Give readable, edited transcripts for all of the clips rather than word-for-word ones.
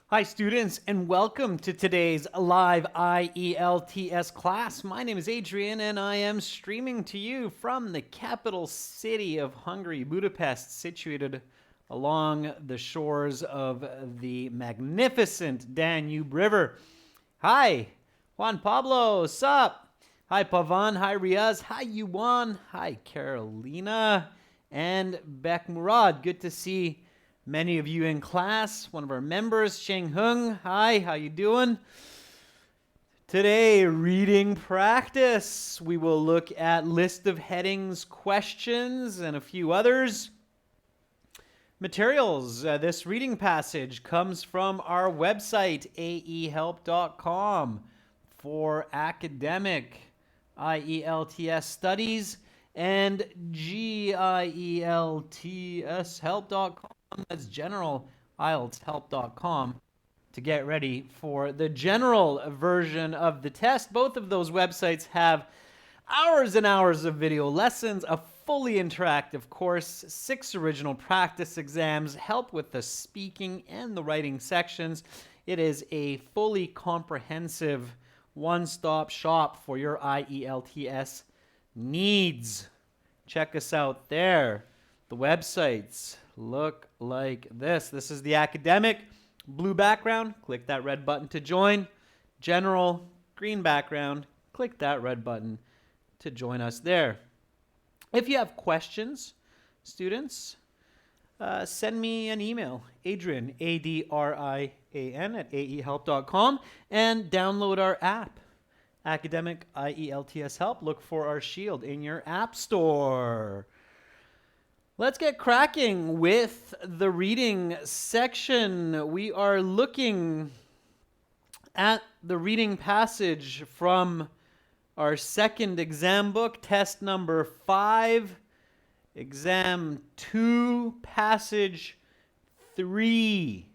Hi students, and welcome to today's live IELTS class. My name is Adrian and I am streaming to you from the capital city of Hungary, Budapest, situated along the shores of the magnificent Danube River. Hi, Juan Pablo, sup? Hi Pavan, hi Riaz, hi Yuan, hi Carolina, and Bek Murad. Good to see many of you in class. One of our members, Sheng Hung. Hi, how you doing? Today, reading practice. We will look at list of headings, questions, and a few others. Materials. This reading passage comes from our website, aehelp.com, for academic IELTS studies, and GIELTShelp.com. That's general IELTShelp.com to get ready for the general version of the test. Both of those websites have hours and hours of video lessons, a fully interactive course, 6 original practice exams, help with the speaking and the writing sections. It is a fully comprehensive one-stop shop for your IELTS needs. Check us out there. The websites look like this. This is the academic, blue background. Click that red button to join. General, green background. Click that red button to join us there. If you have questions, students, send me an email, Adrian, ADRIAN, at aehelp.com, and download our app, Academic IELTS Help. Look for our shield in your app store. Let's get cracking with the reading section. We are looking at the reading passage from our second exam book, test number 5, exam 2, passage 3,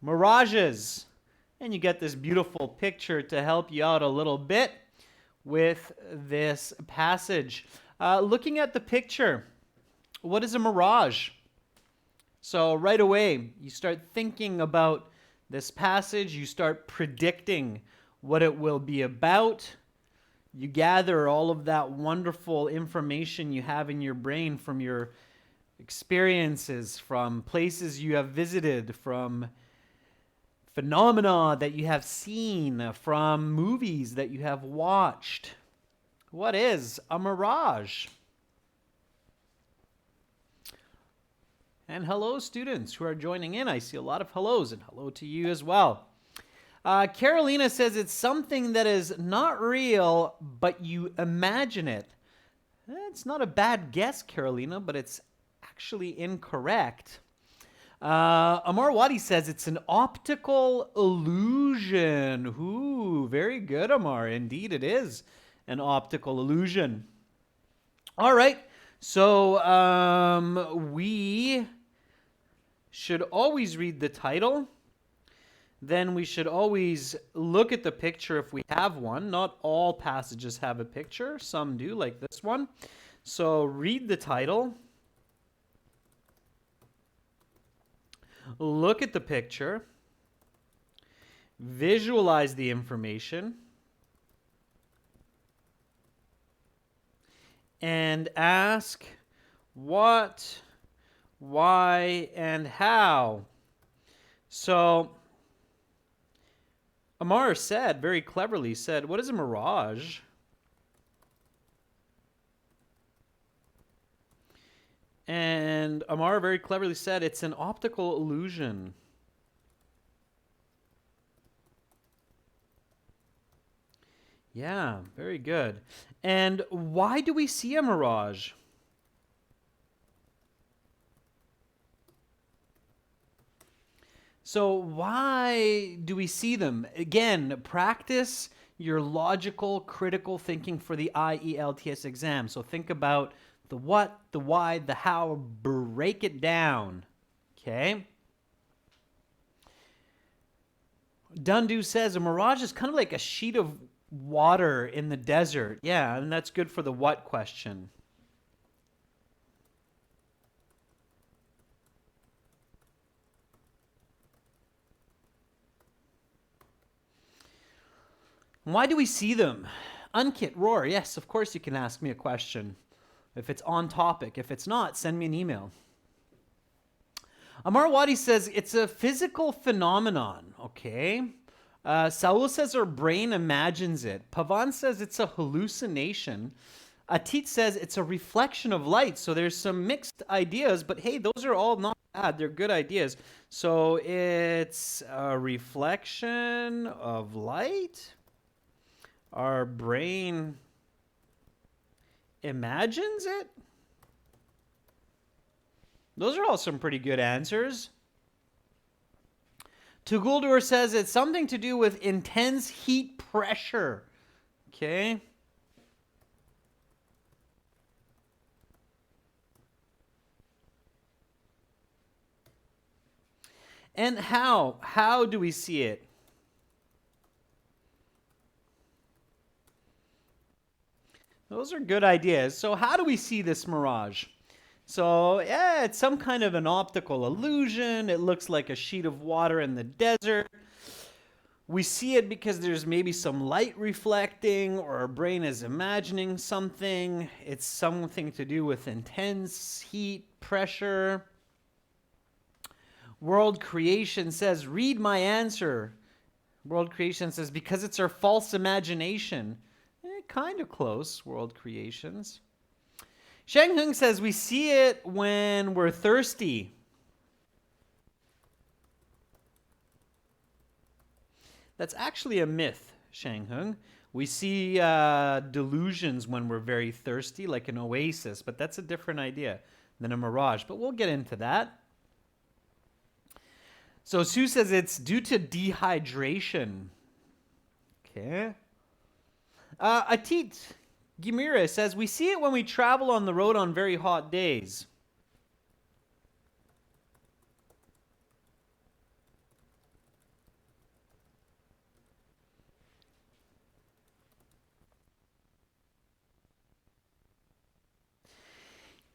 mirages. And you get this beautiful picture to help you out a little bit with this passage. Looking at the picture, what is a mirage? So right away, you start thinking about this passage. You start predicting what it will be about. You gather all of that wonderful information you have in your brain from your experiences, from places you have visited, from phenomena that you have seen, from movies that you have watched. What is a mirage? And hello, students who are joining in. I see a lot of hellos, and hello to you as well. Carolina says it's something that is not real, but you imagine it. It's not a bad guess, Carolina, but it's actually incorrect. Amar Wadi says it's an optical illusion. Ooh, very good, Amar. Indeed, it is an optical illusion. All right, so we should always read the title. Then we should always look at the picture if we have one. Not all passages have a picture. Some do, like this one. So read the title. Look at the picture. Visualize the information. And ask what, why, and how. So Amar said, very cleverly said, what is a mirage? And Amar very cleverly said, it's an optical illusion. Yeah, very good. And why do we see a mirage? So why do we see them? Again, practice your logical, critical thinking for the IELTS exam. So think about the what, the why, the how, break it down, okay? Dundu says a mirage is kind of like a sheet of water in the desert. Yeah, and that's good for the what question. Why do we see them? Unkit, Roar, yes, of course you can ask me a question. If it's on topic. If it's not, send me an email. Amar Wadi says it's a physical phenomenon. Okay. Saul says our brain imagines it. Pavan says it's a hallucination. Atit says it's a reflection of light. So there's some mixed ideas, but hey, those are all not bad. They're good ideas. So it's a reflection of light. Our brain imagines it. Those are all some pretty good answers. Tuguldur says it's something to do with intense heat pressure. Okay. And how? How do we see it? Those are good ideas. So how do we see this mirage? So, yeah, it's some kind of an optical illusion. It looks like a sheet of water in the desert. We see it because there's maybe some light reflecting, or our brain is imagining something. It's something to do with intense heat, pressure. World Creation says, read my answer. World Creation says, because it's our false imagination. Kind of close, World Creations. Shang Hung says, we see it when we're thirsty. That's actually a myth, Shang Hung. We see delusions when we're very thirsty, like an oasis, but that's a different idea than a mirage. But we'll get into that. So Sue says it's due to dehydration. Okay. Atit Gimira says, we see it when we travel on the road on very hot days.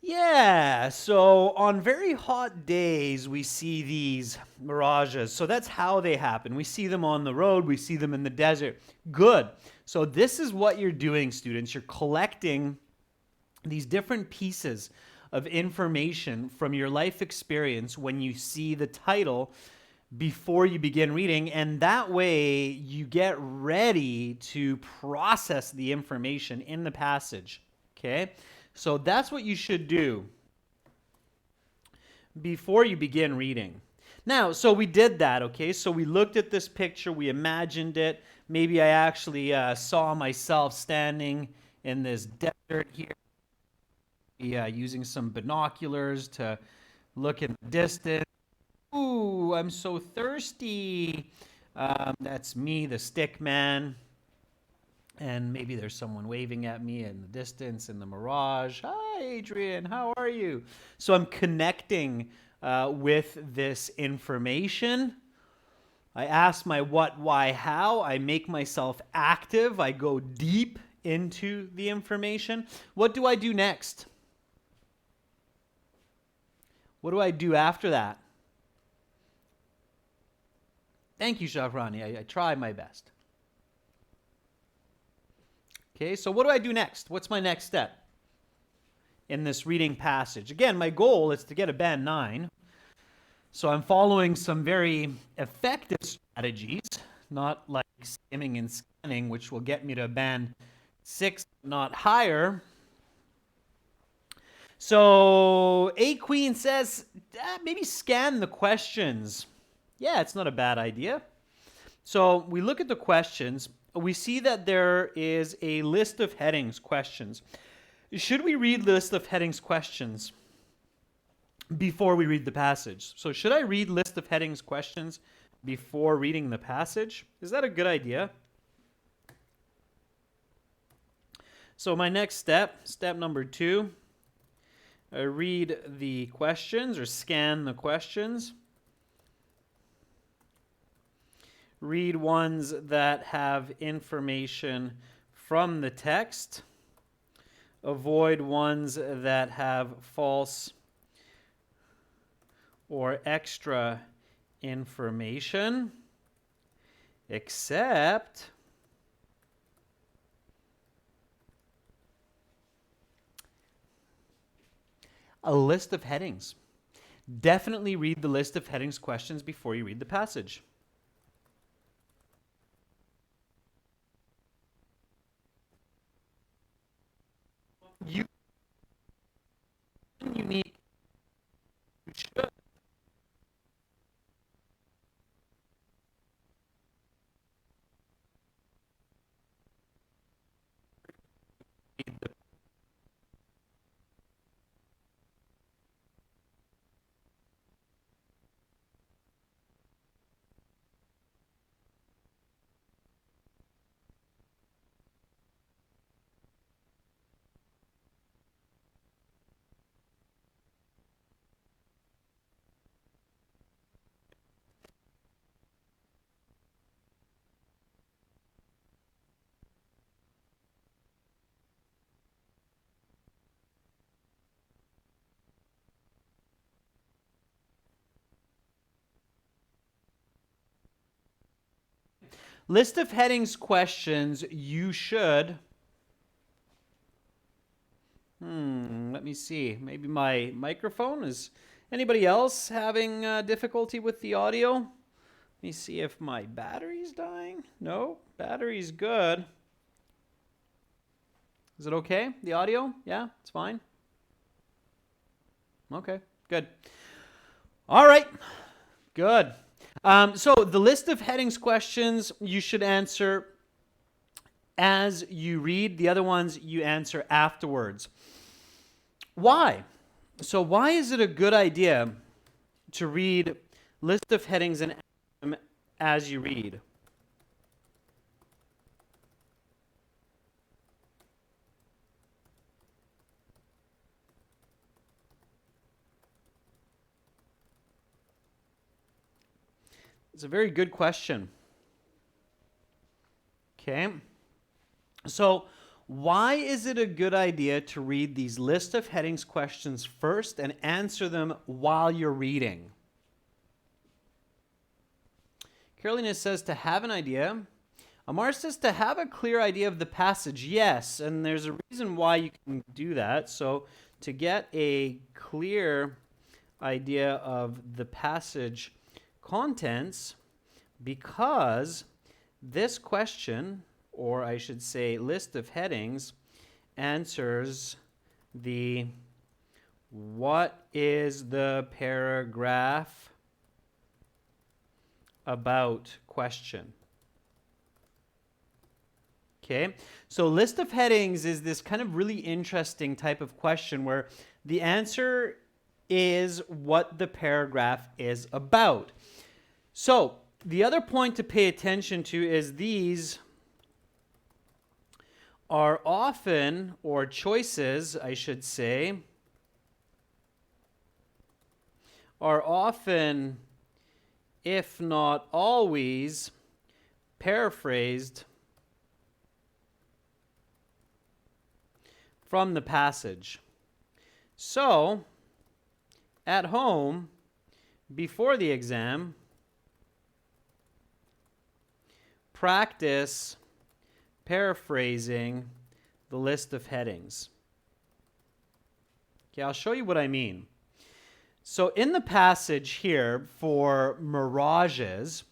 Yeah, so on very hot days, we see these mirages. So that's how they happen. We see them on the road, we see them in the desert. Good. So this is what you're doing, students. You're collecting these different pieces of information from your life experience when you see the title before you begin reading, and that way you get ready to process the information in the passage. Okay? So that's what you should do before you begin reading. Now, so we did that, okay? So we looked at this picture, we imagined it. Maybe I actually saw myself standing in this desert here, using some binoculars to look in the distance. Ooh, I'm so thirsty. That's me, the stick man. And maybe there's someone waving at me in the distance in the mirage. Hi, Adrian, how are you? So I'm connecting with this information. I ask my what, why, how. I make myself active. I go deep into the information. What do I do next? What do I do after that? Thank you, Shahrani. I try my best. Okay, so what do I do next? What's my next step in this reading passage? Again, my goal is to get a band 9. So I'm following some very effective strategies, not like skimming and scanning, which will get me to a band 6, not higher. So A Queen says, maybe scan the questions. Yeah, it's not a bad idea. So we look at the questions. We see that there is a list of headings, questions. Should we read the list of headings, questions before we read the passage? So should I read list of headings, questions before reading the passage? Is that a good idea? So my next step, step number 2, I read the questions or scan the questions. Read ones that have information from the text. Avoid ones that have false or extra information. Except a list of headings. Definitely read the list of headings questions before you read the passage. You unique. You should read the list of headings questions. You should. Let me see. Maybe my microphone is. Anybody else having difficulty with the audio? Let me see if my battery's dying. No, battery's good. Is it okay? The audio? Yeah, it's fine. Okay, good. All right, good. So the list of headings questions you should answer as you read. The other ones you answer afterwards. Why? So why is it a good idea to read list of headings and answer them as you read? It's a very good question. Okay. So why is it a good idea to read these list of headings questions first and answer them while you're reading? Carolina says to have an idea. Amar says to have a clear idea of the passage. Yes, and there's a reason why you can do that. So to get a clear idea of the passage contents, because this question, or I should say list of headings, answers the what is the paragraph about question. Okay, so list of headings is this kind of really interesting type of question where the answer is what the paragraph is about. So the other point to pay attention to is these are often, or choices, I should say, are often, if not always, paraphrased from the passage. So, at home, before the exam, practice paraphrasing the list of headings. Okay, I'll show you what I mean. So in the passage here for mirages,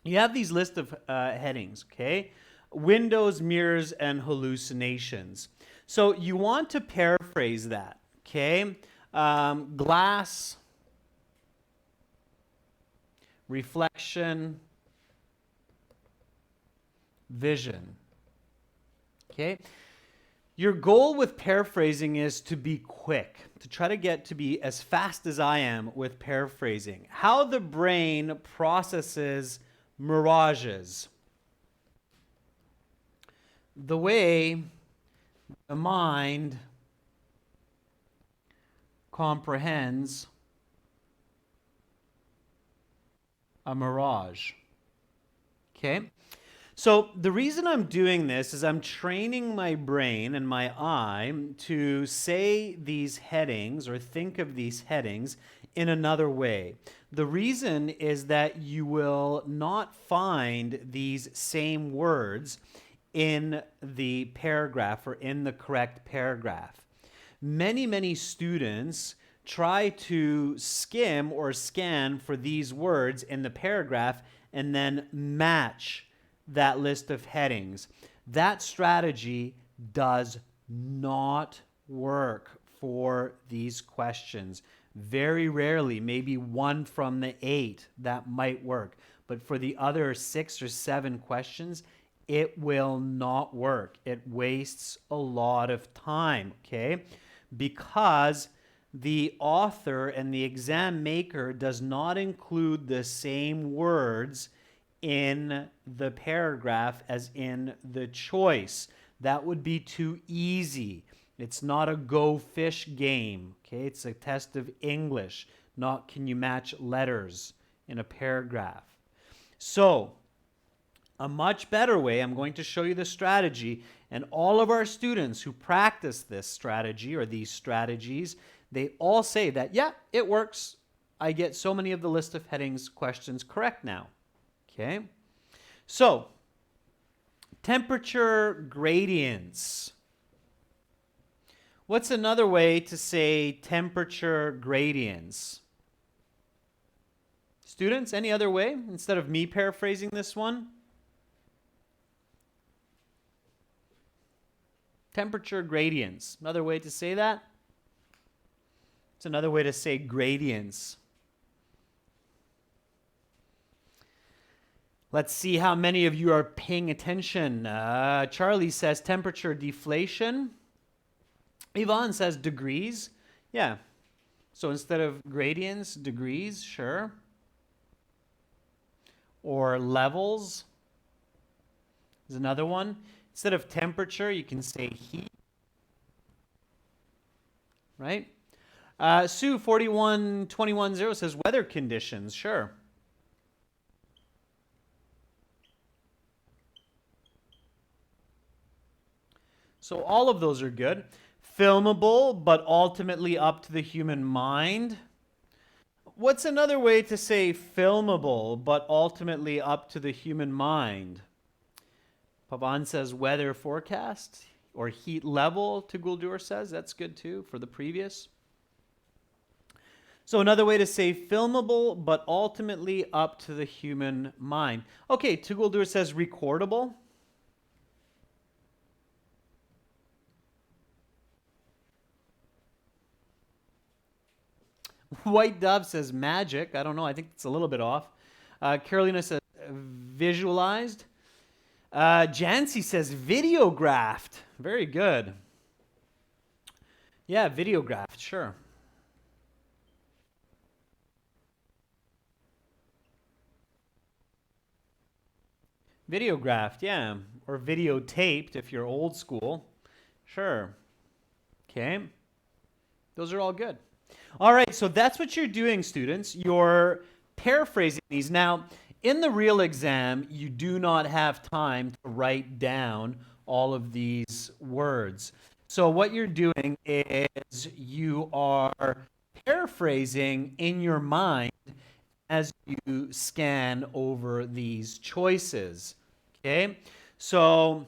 you have these list of headings, okay? Windows, mirrors, and hallucinations. So you want to paraphrase that, okay? Glass, reflection, vision. Okay? Your goal with paraphrasing is to be quick, to try to get to be as fast as I am with paraphrasing. How the brain processes mirages. The way the mind comprehends a mirage. Okay? So the reason I'm doing this is I'm training my brain and my eye to say these headings or think of these headings in another way. The reason is that you will not find these same words in the paragraph or in the correct paragraph. many students try to skim or scan for these words in the paragraph and then match that list of headings. That strategy does not work for these questions. Very rarely, maybe 1 from the 8, that might work. But for the other 6 or 7 questions, it will not work. It wastes a lot of time, okay? Because the author and the exam maker does not include the same words in the paragraph as in the choice. That would be too easy. It's not a go fish game, okay? It's a test of English, not can you match letters in a paragraph. So, a much better way, I'm going to show you the strategy, and all of our students who practice this strategy or these strategies, they all say that, yeah, it works. I get so many of the list of headings questions correct now. Okay, so temperature gradients. What's another way to say temperature gradients? Students, any other way instead of me paraphrasing this one? Temperature gradients. Another way to say that? It's another way to say gradients. Let's see how many of you are paying attention. Charlie says temperature deflation. Yvonne says degrees. Yeah. So instead of gradients, degrees, sure. Or levels is another one. Instead of temperature, you can say heat. Right? Sue 41210 says weather conditions. Sure. So all of those are good. Filmable, but ultimately up to the human mind. What's another way to say filmable, but ultimately up to the human mind? Pavan says weather forecast, or heat level, Tuguldur says. That's good too for the previous. So another way to say filmable, but ultimately up to the human mind. Okay, Tuguldur says recordable. White Dove says magic. I don't know. I think it's a little bit off. Carolina says visualized. Jancy says videographed. Very good. Yeah, videographed. Sure. Videographed, yeah. Or videotaped if you're old school. Sure. Okay. Those are all good. All right, so that's what you're doing, students. You're paraphrasing these. Now, in the real exam, you do not have time to write down all of these words. So what you're doing is you are paraphrasing in your mind as you scan over these choices. Okay? So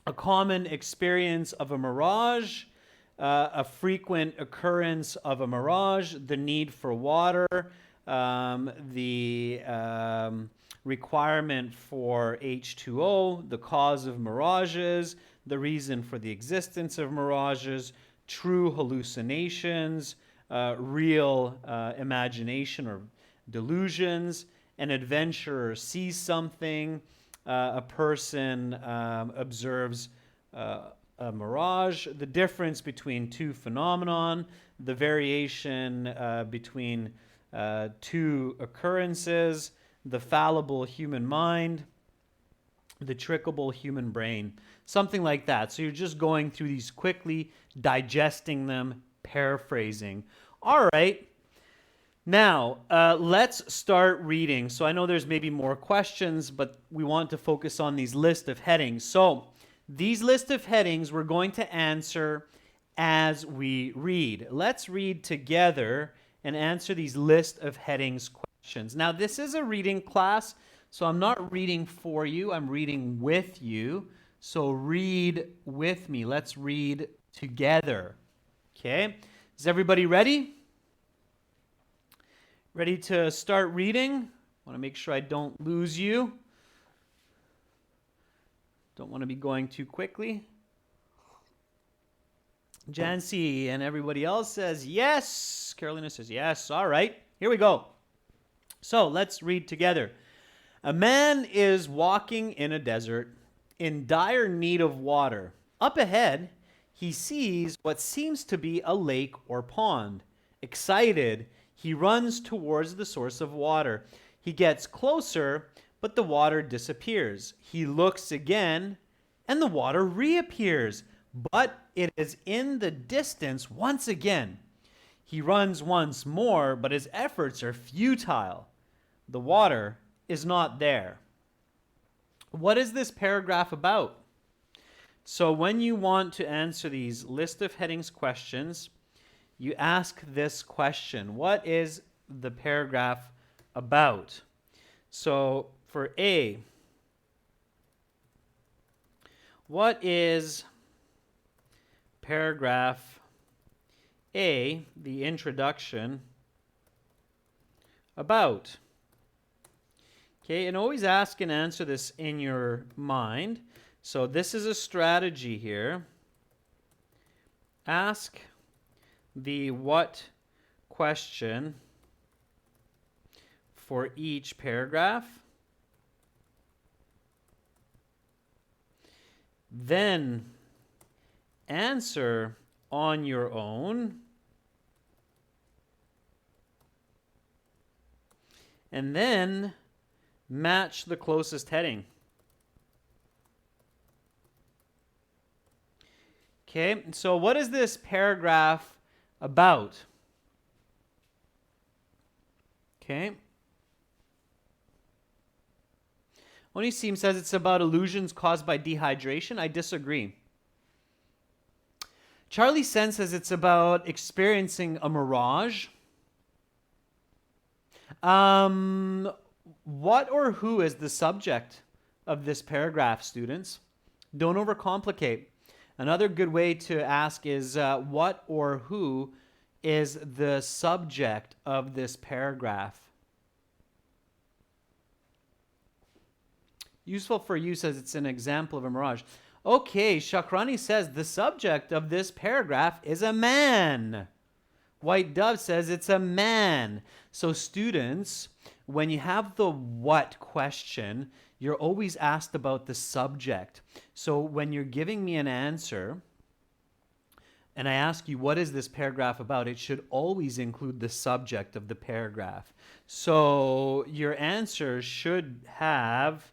a common experience of a mirage, a frequent occurrence of a mirage, the need for water, the requirement for H2O, the cause of mirages, the reason for the existence of mirages, true hallucinations, real imagination or delusions, an adventurer sees something, a person observes a mirage, the difference between two phenomenon, the variation between two occurrences, the fallible human mind, the trickable human brain, something like that. So you're just going through these quickly, digesting them, paraphrasing. All right. Now, let's start reading. So I know there's maybe more questions, but we want to focus on these list of headings. So these list of headings we're going to answer as we read. Let's read together and answer these list of headings questions. Now, this is a reading class, so I'm not reading for you, I'm reading with you. So read with me. Let's read together. Okay, is everybody ready? Ready to start reading? I want to make sure I don't lose you. Don't want to be going too quickly. Jancy and everybody else says yes. Carolina says yes. All right, here we go. So let's read together. A man is walking in a desert in dire need of water. Up ahead, he sees what seems to be a lake or pond. Excited, he runs towards the source of water. He gets closer, but the water disappears. He looks again, and the water reappears, but it is in the distance once again. He runs once more, but his efforts are futile. The water is not there. What is this paragraph about? So when you want to answer these list of headings questions, you ask this question. What is the paragraph about? So for A, what is paragraph A, the introduction, about? Okay, and always ask and answer this in your mind. So this is a strategy here. Ask the what question for each paragraph. Then answer on your own. And then match the closest heading. Okay, so what is this paragraph about? Okay. Onisim says it's about illusions caused by dehydration. I disagree. Charlie Sen says it's about experiencing a mirage. What or who is the subject of this paragraph, students? Don't overcomplicate. Another good way to ask is what or who is the subject of this paragraph? Useful for you says it's an example of a mirage. Okay, Shakrani says the subject of this paragraph is a man. White Dove says it's a man. So students, when you have the what question, you're always asked about the subject. So when you're giving me an answer and I ask you, what is this paragraph about? It should always include the subject of the paragraph. So your answer should have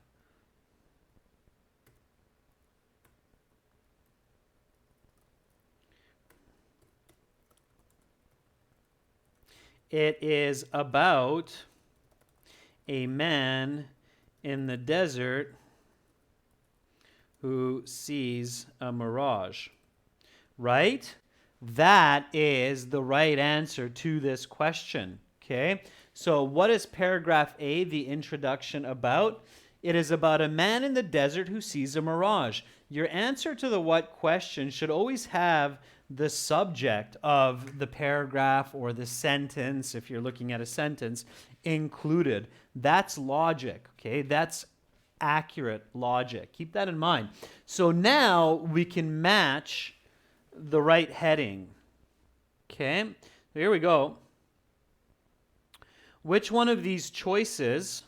it is about a man in the desert who sees a mirage. Right? That is the right answer to this question. Okay? So what is paragraph A, the introduction, about? It is about a man in the desert who sees a mirage. Your answer to the what question should always have the subject of the paragraph or the sentence, if you're looking at a sentence, included. That's logic, okay? That's accurate logic. Keep that in mind. So now we can match the right heading. Okay, so here we go. Which one of these choices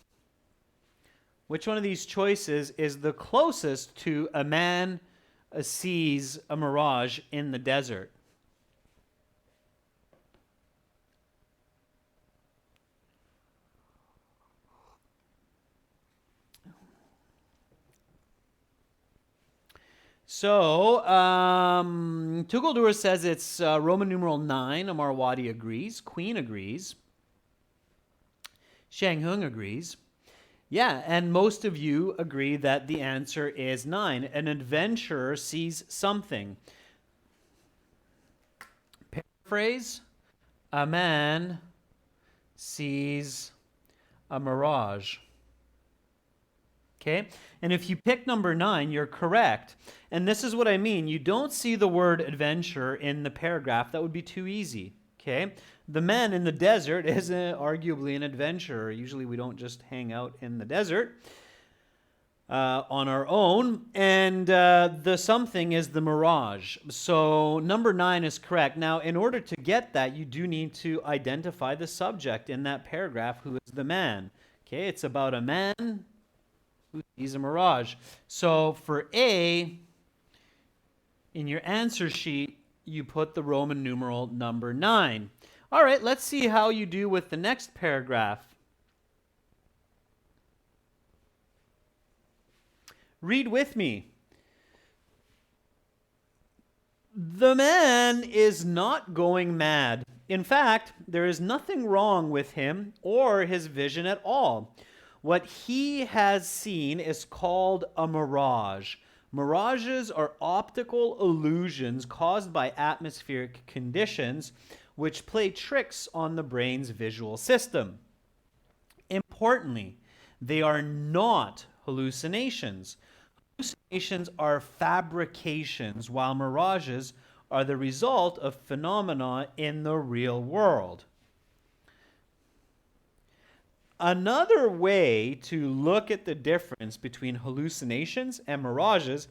is the closest to a man sees a mirage in the desert? So, Tugaldur says it's Roman numeral 9. Amarwadi agrees. Queen agrees. Shanghung agrees. Yeah, and most of you agree that the answer is 9. An adventurer sees something. Paraphrase, a man sees a mirage. Okay? And if you pick number 9, you're correct. And this is what I mean. You don't see the word adventure in the paragraph. That would be too easy. Okay? The man in the desert is arguably an adventurer. Usually we don't just hang out in the desert on our own. And the something is the mirage. So number 9 is correct. Now, in order to get that, you do need to identify the subject in that paragraph, who is the man. Okay? It's about a man who sees a mirage. So for A, in your answer sheet, you put the Roman numeral number 9. All right, let's see how you do with the next paragraph. Read with me. The man is not going mad. In fact, there is nothing wrong with him or his vision at all. What he has seen is called a mirage. Mirages are optical illusions caused by atmospheric conditions which play tricks on the brain's visual system. Importantly, they are not hallucinations. Hallucinations are fabrications, while mirages are the result of phenomena in the real world. Another way to look at the difference between hallucinations and mirages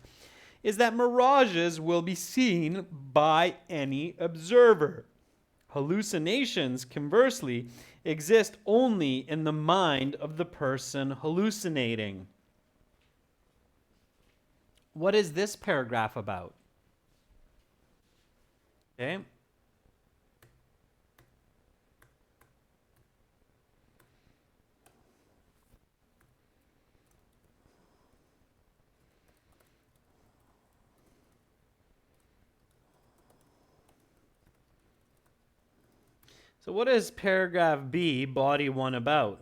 is that mirages will be seen by any observer. Hallucinations, conversely, exist only in the mind of the person hallucinating. What is this paragraph about? Okay. So what is paragraph B, body 1, about?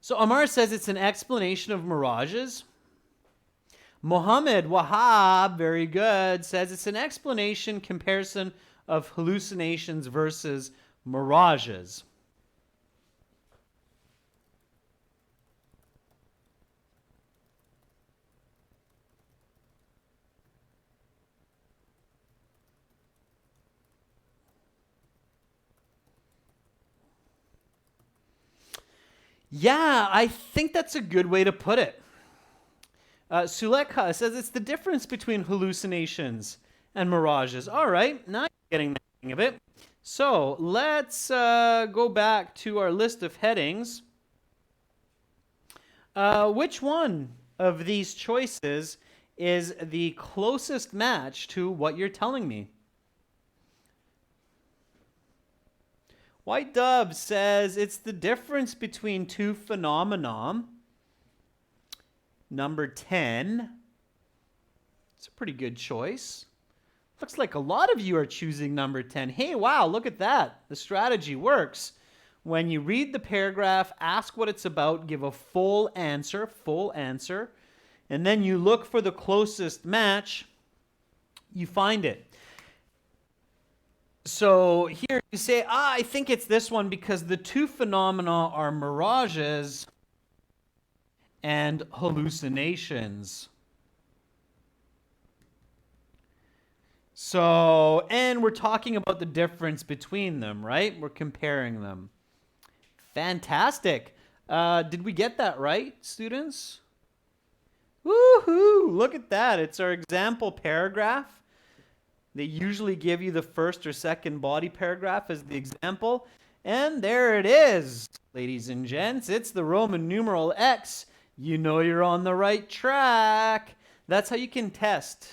So Amar says it's an explanation of mirages. Mohammed Wahab, very good, says it's an explanation, comparison of hallucinations versus mirages. Yeah, I think that's a good way to put it. Sulekha says it's the difference between hallucinations and mirages. All right, now you're getting the hang of it. So let's go back to our list of headings. Which one of these choices is the closest match to what you're telling me? White Dove says it's the difference between two phenomena. Number 10. It's a pretty good choice. Looks like a lot of you are choosing number 10. Hey, wow, look at that. The strategy works. When you read the paragraph, ask what it's about, give a full answer, and then you look for the closest match, you find it. So here you say, I think it's this one because the two phenomena are mirages and hallucinations. So, and we're talking about the difference between them, right? We're comparing them. Fantastic. Did we get that right, students? Woohoo! Look at that. It's our example paragraph. They usually give you the first or second body paragraph as the example. And there it is, ladies and gents. It's the Roman numeral X. You know you're on the right track. That's how you can test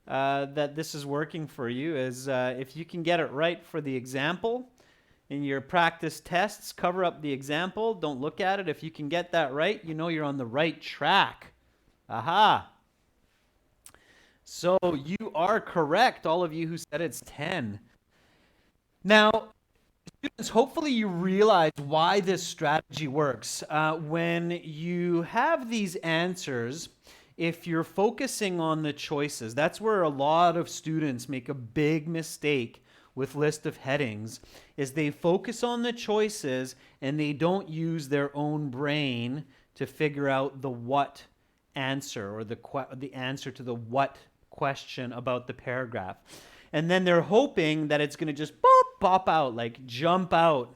that this is working for you, is if you can get it right for the example. In your practice tests, cover up the example. Don't look at it. If you can get that right, you know you're on the right track. Aha. So you are correct, all of you who said it's 10. Now, students, hopefully you realize why this strategy works. When you have these answers, if you're focusing on the choices, that's where a lot of students make a big mistake with list of headings is they focus on the choices and they don't use their own brain to figure out the what answer or the answer to the what question about the paragraph. And then they're hoping that it's going to just pop out, like jump out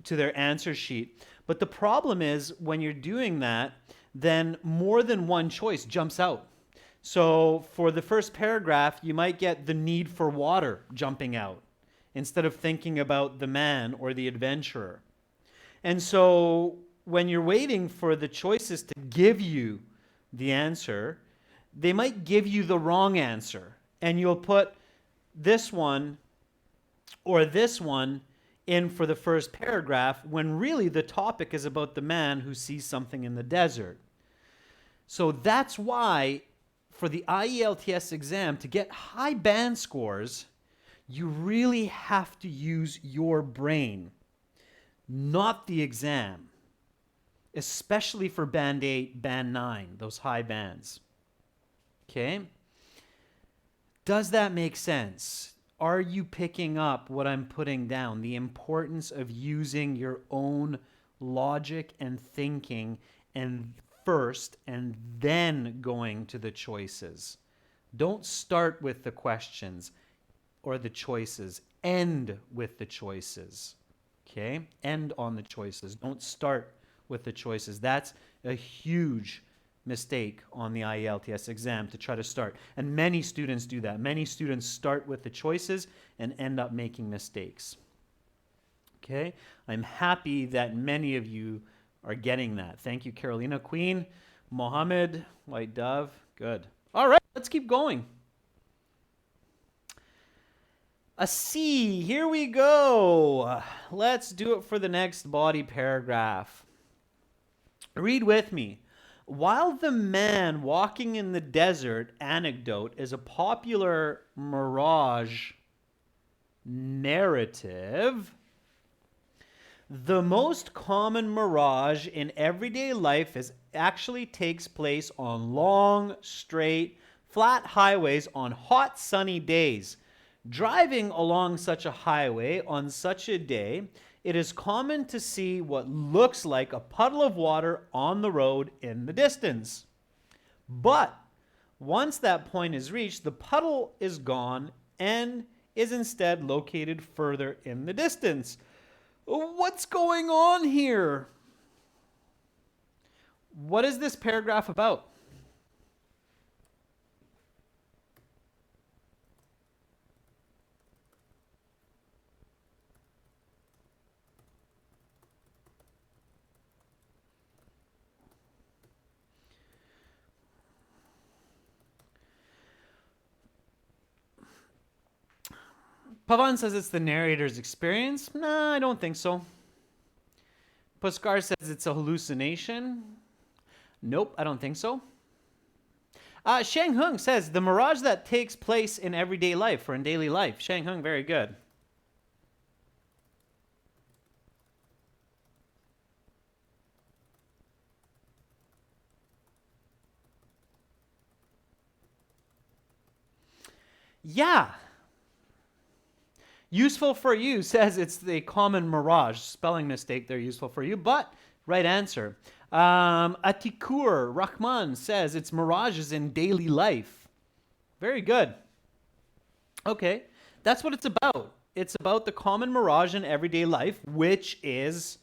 to their answer sheet. But the problem is when you're doing that, then more than one choice jumps out. So for the first paragraph, you might get the need for water jumping out instead of thinking about the man or the adventurer. And so when you're waiting for the choices to give you the answer, they might give you the wrong answer. And you'll put this one or this one in for the first paragraph when really the topic is about the man who sees something in the desert. So that's why for the IELTS exam, to get high band scores, you really have to use your brain, not the exam, especially for band 8, band 9, those high bands. Okay? Does that make sense? Are you picking up what I'm putting down? The importance of using your own logic and thinking and first and then going to the choices. Don't start with the questions or the choices. End with the choices. Okay? End on the choices. Don't start with the choices. That's a huge mistake on the IELTS exam, to try to start. And many students do that. Many students start with the choices and end up making mistakes. Okay? I'm happy that many of you are getting that. Thank you, Carolina Queen, Mohammed, White Dove. Good. All right, let's keep going. A C, here we go. Let's do it for the next body paragraph. Read with me. While the man walking in the desert anecdote is a popular mirage narrative, the most common mirage in everyday life actually takes place on long, straight, flat highways on hot, sunny days. Driving along such a highway on such a day, it is common to see what looks like a puddle of water on the road in the distance. But once that point is reached, the puddle is gone and is instead located further in the distance. What's going on here? What is this paragraph about? Pavan says it's the narrator's experience. No, I don't think so. Puskar says it's a hallucination. Nope, I don't think so. Shang Hung says the mirage that takes place in everyday life or in daily life. Shang Hung, very good. Yeah. Useful for you says it's the common mirage. Spelling mistake there, useful for you, but right answer. Atikur Rahman says it's mirages in daily life. Very good. Okay, that's what it's about. It's about the common mirage in everyday life, which is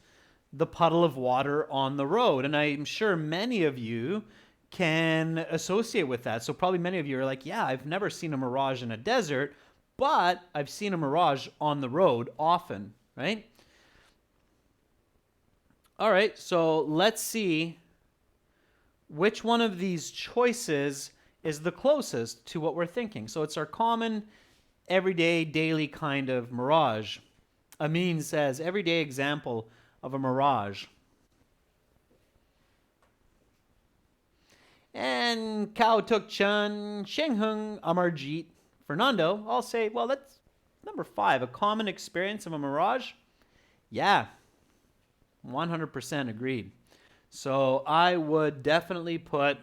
the puddle of water on the road. And I'm sure many of you can associate with that. So probably many of you are like, yeah, I've never seen a mirage in a desert, but I've seen a mirage on the road often, right? All right, so let's see which one of these choices is the closest to what we're thinking. So it's our common, everyday, daily kind of mirage. Amin says, everyday example of a mirage. And Kao Tuk Chun, Sheng Hung, Amarjeet, Fernando all say, well, that's number 5, a common experience of a mirage. Yeah, 100% agreed. So I would definitely put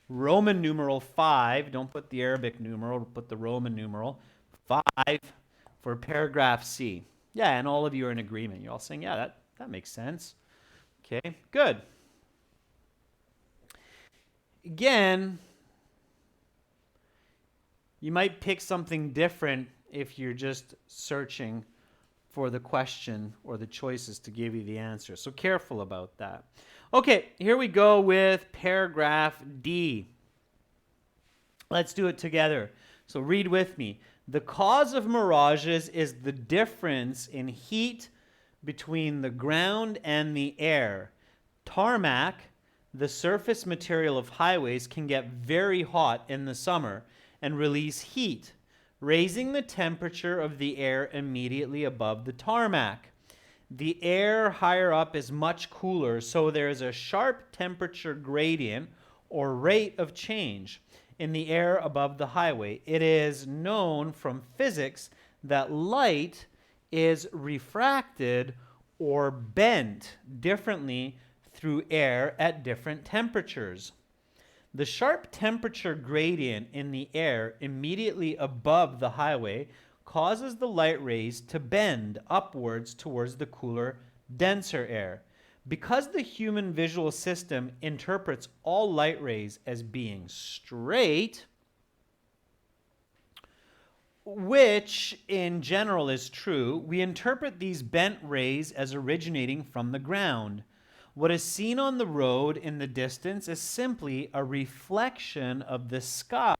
Roman numeral 5. Don't put the Arabic numeral, put the Roman numeral 5 5 for paragraph C. Yeah, and all of you are in agreement. You're all saying, yeah, that makes sense. Okay, good. Again, you might pick something different if you're just searching for the question or the choices to give you the answer. So careful about that. Okay, here we go with paragraph D. Let's do it together. So read with me. The cause of mirages is the difference in heat between the ground and the air. Tarmac, the surface material of highways, can get very hot in the summer and release heat, raising the temperature of the air immediately above the tarmac. The air higher up is much cooler, so there is a sharp temperature gradient or rate of change in the air above the highway. It is known from physics that light is refracted or bent differently through air at different temperatures. The sharp temperature gradient in the air immediately above the highway causes the light rays to bend upwards towards the cooler, denser air. Because the human visual system interprets all light rays as being straight, which in general is true, we interpret these bent rays as originating from the ground. What is seen on the road in the distance is simply a reflection of the sky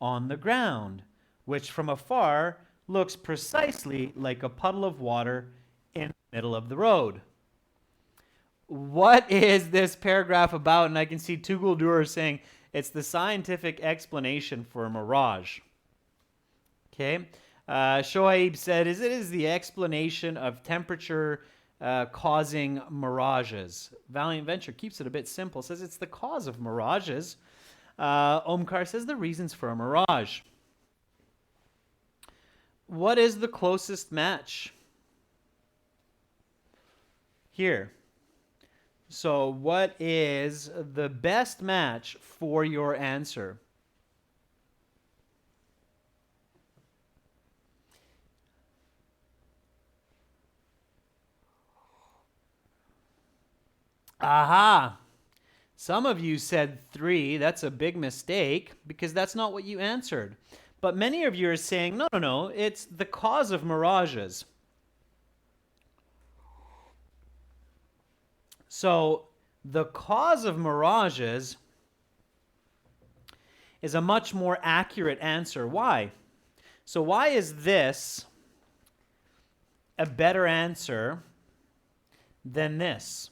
on the ground, which from afar looks precisely like a puddle of water in the middle of the road. What is this paragraph about? And I can see Tugul Dur saying it's the scientific explanation for a mirage. Okay. Shoaib said, it is the explanation of temperature causing mirages. Valiant Venture keeps it a bit simple, says it's the cause of mirages. Omkar says the reasons for a mirage. What is the closest match? Here. So what is the best match for your answer? Aha! Some of you said 3. That's a big mistake because that's not what you answered. But many of you are saying, no, it's the cause of mirages. So the cause of mirages is a much more accurate answer. Why? So why is this a better answer than this?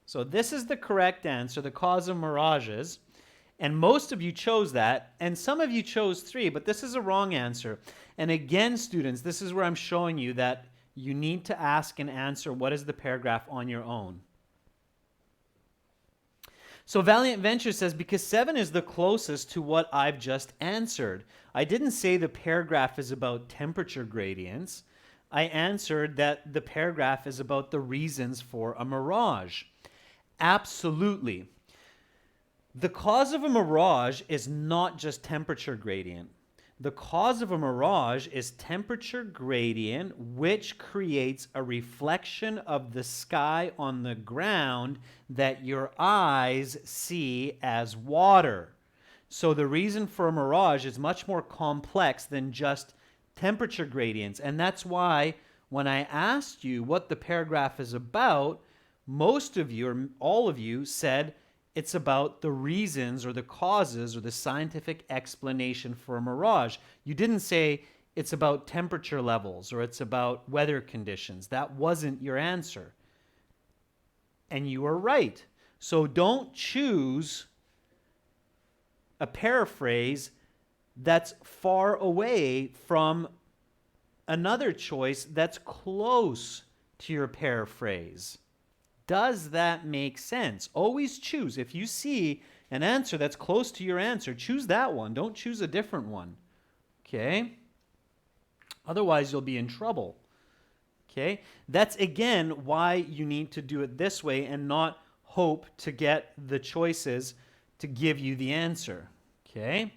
So this is the correct answer, the cause of mirages. And most of you chose that, and some of you chose 3, but this is a wrong answer. And again, students, this is where I'm showing you that you need to ask and answer what is the paragraph on your own. So Valiant Venture says, because 7 is the closest to what I've just answered. I didn't say the paragraph is about temperature gradients. I answered that the paragraph is about the reasons for a mirage. Absolutely. The cause of a mirage is not just temperature gradient. The cause of a mirage is temperature gradient, which creates a reflection of the sky on the ground that your eyes see as water. So the reason for a mirage is much more complex than just temperature gradients. And that's why when I asked you what the paragraph is about, most of you, or all of you, said it's about the reasons or the causes or the scientific explanation for a mirage. You didn't say it's about temperature levels or it's about weather conditions. That wasn't your answer. And you were right. So don't choose a paraphrase that's far away from another choice that's close to your paraphrase. Does that make sense? Always choose. If you see an answer that's close to your answer, choose that one. Don't choose a different one. Okay? Otherwise, you'll be in trouble. Okay? That's, again, why you need to do it this way and not hope to get the choices to give you the answer. Okay?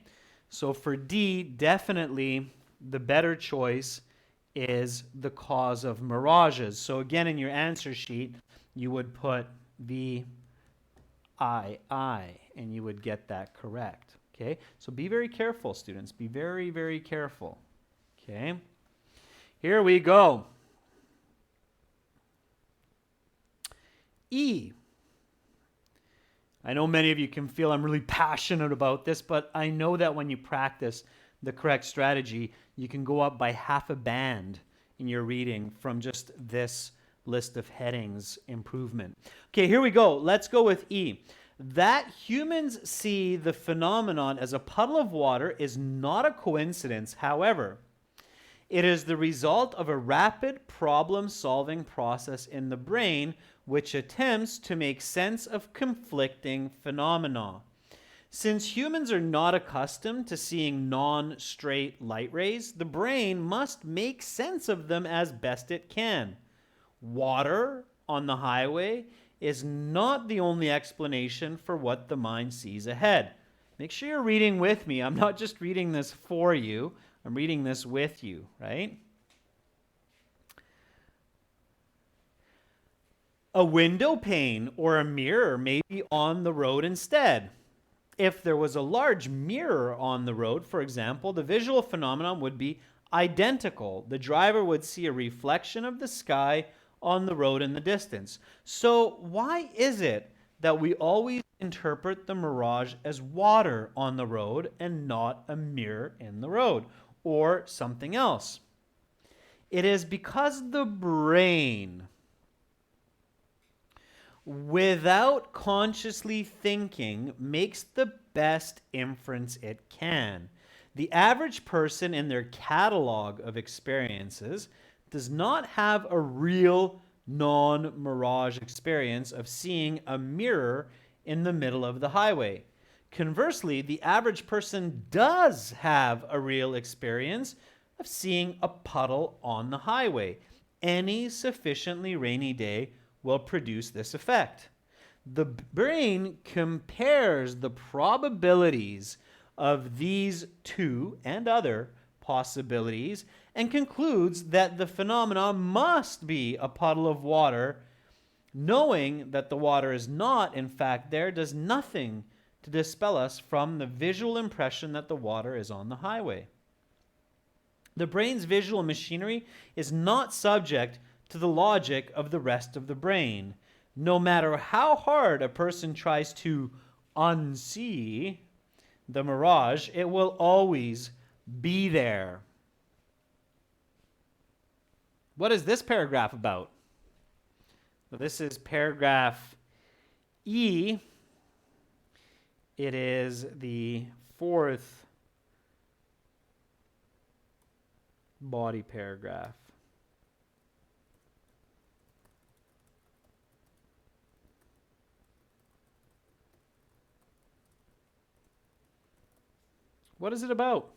So for D, definitely the better choice is the cause of mirages. So again, in your answer sheet, you would put VII, and you would get that correct. Okay, so be very careful, students. Be very, very careful. Okay, here we go. E. I know many of you can feel I'm really passionate about this, but I know that when you practice the correct strategy, you can go up by half a band in your reading from just this list of headings improvement. Okay, here we go. Let's go with E. That humans see the phenomenon as a puddle of water is not a coincidence. However, it is the result of a rapid problem-solving process in the brain which attempts to make sense of conflicting phenomena. Since humans are not accustomed to seeing non-straight light rays, the brain must make sense of them as best it can. Water on the highway is not the only explanation for what the mind sees ahead. Make sure you're reading with me. I'm not just reading this for you. I'm reading this with you, right? A window pane or a mirror may be on the road instead. If there was a large mirror on the road, for example, the visual phenomenon would be identical. The driver would see a reflection of the sky on the road in the distance. So why is it that we always interpret the mirage as water on the road and not a mirror in the road or something else? It is because the brain, without consciously thinking, makes the best inference it can. The average person in their catalog of experiences does not have a real non-mirage experience of seeing a mirror in the middle of the highway. Conversely, the average person does have a real experience of seeing a puddle on the highway. Any sufficiently rainy day will produce this effect. The brain compares the probabilities of these two and other possibilities and concludes that the phenomena must be a puddle of water. Knowing that the water is not, in fact, there does nothing to dispel us from the visual impression that the water is on the highway. The brain's visual machinery is not subject to the logic of the rest of the brain. No matter how hard a person tries to unsee the mirage, it will always be there. What is this paragraph about? So this is paragraph E. It is the fourth body paragraph. What is it about?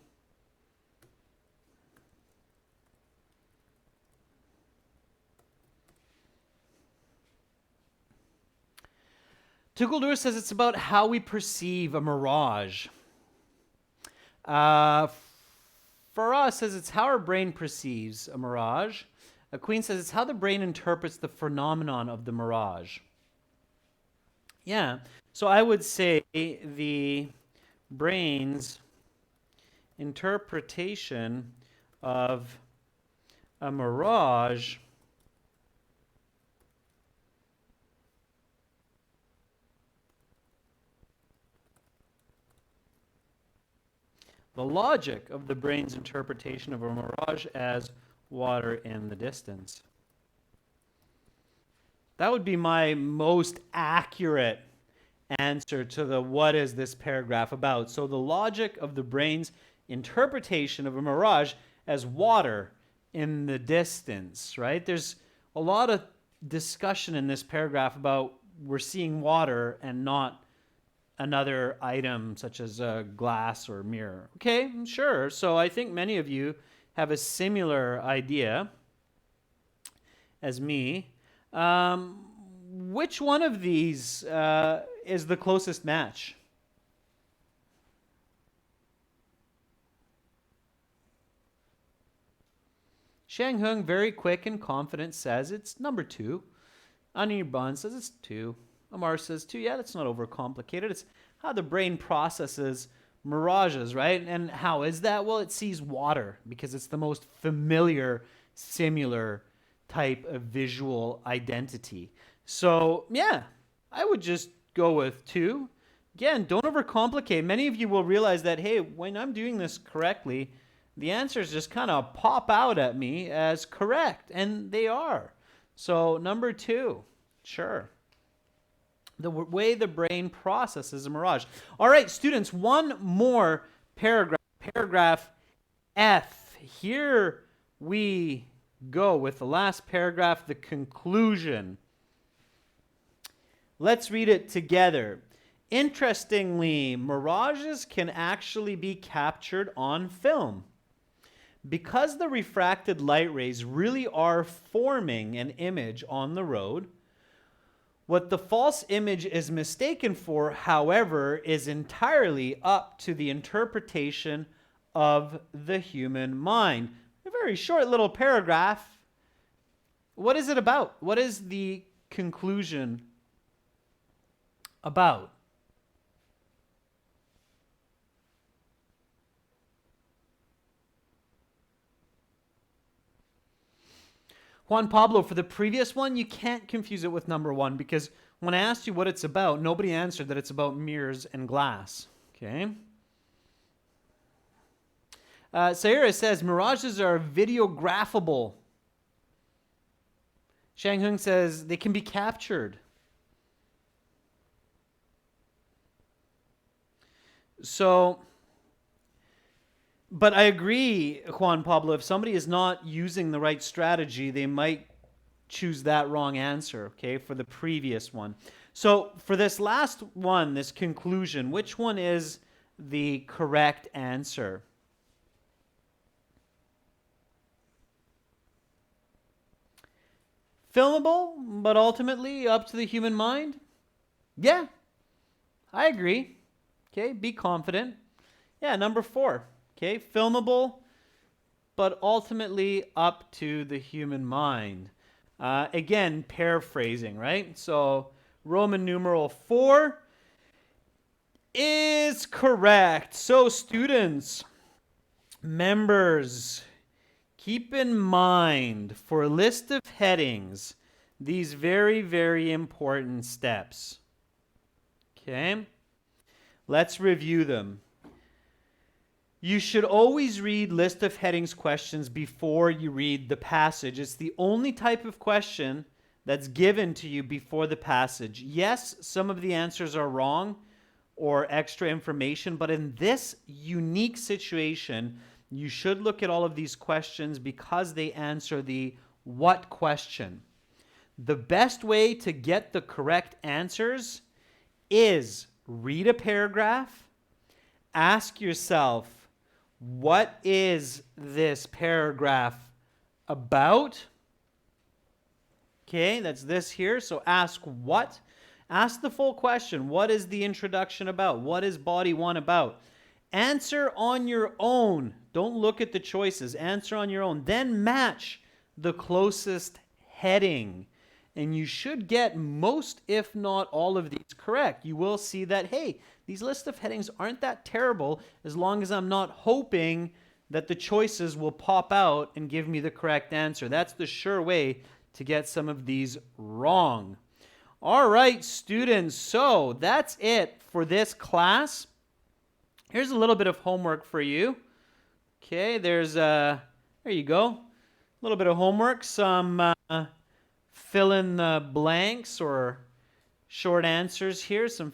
Tukuldur says it's about how we perceive a mirage. For us, says it's how our brain perceives a mirage. A Queen says it's how the brain interprets the phenomenon of the mirage. Yeah, so I would say the brain's interpretation of a mirage the logic of the brain's interpretation of a mirage as water in the distance. That would be my most accurate answer to the what is this paragraph about. So the logic of the brain's interpretation of a mirage as water in the distance, right? There's a lot of discussion in this paragraph about we're seeing water and not another item such as a glass or mirror. Okay, sure. So I think many of you have a similar idea as me. Which one of these is the closest match? Shang Hung, very quick and confident, says it's number 2. Anir Bun says it's 2. Amar says 2. Yeah, that's not overcomplicated. It's how the brain processes mirages, right? And how is that? Well, it sees water because it's the most familiar, similar type of visual identity. So, yeah, I would just go with 2. Again, don't overcomplicate. Many of you will realize that, hey, when I'm doing this correctly, the answers just kind of pop out at me as correct, and they are. So, number 2, sure. The way the brain processes a mirage. All right, students, one more paragraph. Paragraph F. Here we go with the last paragraph, the conclusion. Let's read it together. Interestingly, mirages can actually be captured on film. Because the refracted light rays really are forming an image on the road, what the false image is mistaken for, however, is entirely up to the interpretation of the human mind. A very short little paragraph. What is it about? What is the conclusion about? Juan Pablo, for the previous one, you can't confuse it with number 1 because when I asked you what it's about, nobody answered that it's about mirrors and glass. Okay. Sayura says mirages are videographable. Shang Hung says they can be captured. So, but I agree, Juan Pablo, if somebody is not using the right strategy, they might choose that wrong answer, okay, for the previous one. So for this last one, this conclusion, which one is the correct answer? Filmable, but ultimately up to the human mind? Yeah, I agree. Okay, be confident. Yeah, number 4. Okay, filmable, but ultimately up to the human mind. Again, paraphrasing, right? So Roman numeral 4 is correct. So students, members, keep in mind for a list of headings these very, very important steps. Okay, let's review them. You should always read list of headings questions before you read the passage. It's the only type of question that's given to you before the passage. Yes, some of the answers are wrong or extra information, but in this unique situation, you should look at all of these questions because they answer the what question. The best way to get the correct answers is read a paragraph, ask yourself, what is this paragraph about? Okay, that's this here. So ask what? Ask the full question. What is the introduction about? What is body 1 about? Answer on your own. Don't look at the choices. Answer on your own. Then match the closest heading. And you should get most, if not all of these correct. You will see that, hey, these list of headings aren't that terrible as long as I'm not hoping that the choices will pop out and give me the correct answer. That's the sure way to get some of these wrong. All right, students, so that's it for this class. Here's a little bit of homework for you. Okay, there you go. A little bit of homework, some fill in the blanks or short answers here, some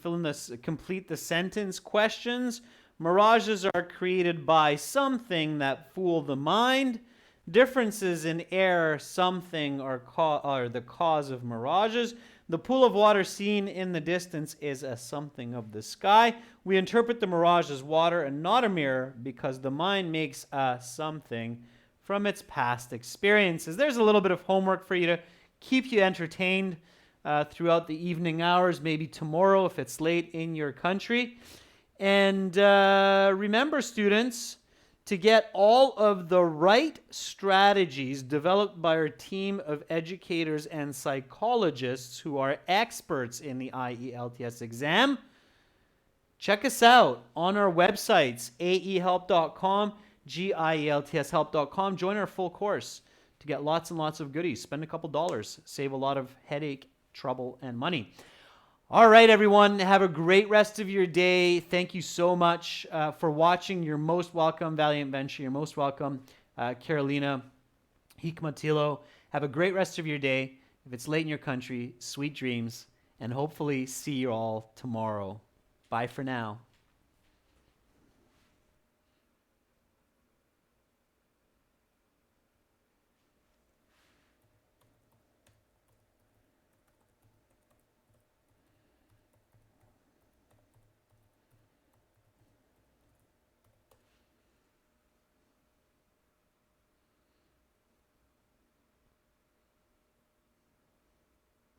complete the sentence questions. Mirages are created by something that fool the mind. Differences in air, something are the cause of mirages. The pool of water seen in the distance is a something of the sky. We interpret the mirage as water and not a mirror because the mind makes a something from its past experiences. There's a little bit of homework for you to keep you entertained throughout the evening hours, maybe tomorrow if it's late in your country. And remember, students, to get all of the right strategies developed by our team of educators and psychologists who are experts in the IELTS exam. Check us out on our websites, aehelp.com, gieltshelp.com. Join our full course to get lots and lots of goodies. Spend a couple dollars, save a lot of headache, trouble, and money. All right, everyone. Have a great rest of your day. Thank you so much for watching. You're most welcome, Valiant Venture. You're most welcome, Carolina, Hikmatilo. Have a great rest of your day. If it's late in your country, sweet dreams, and hopefully see you all tomorrow. Bye for now.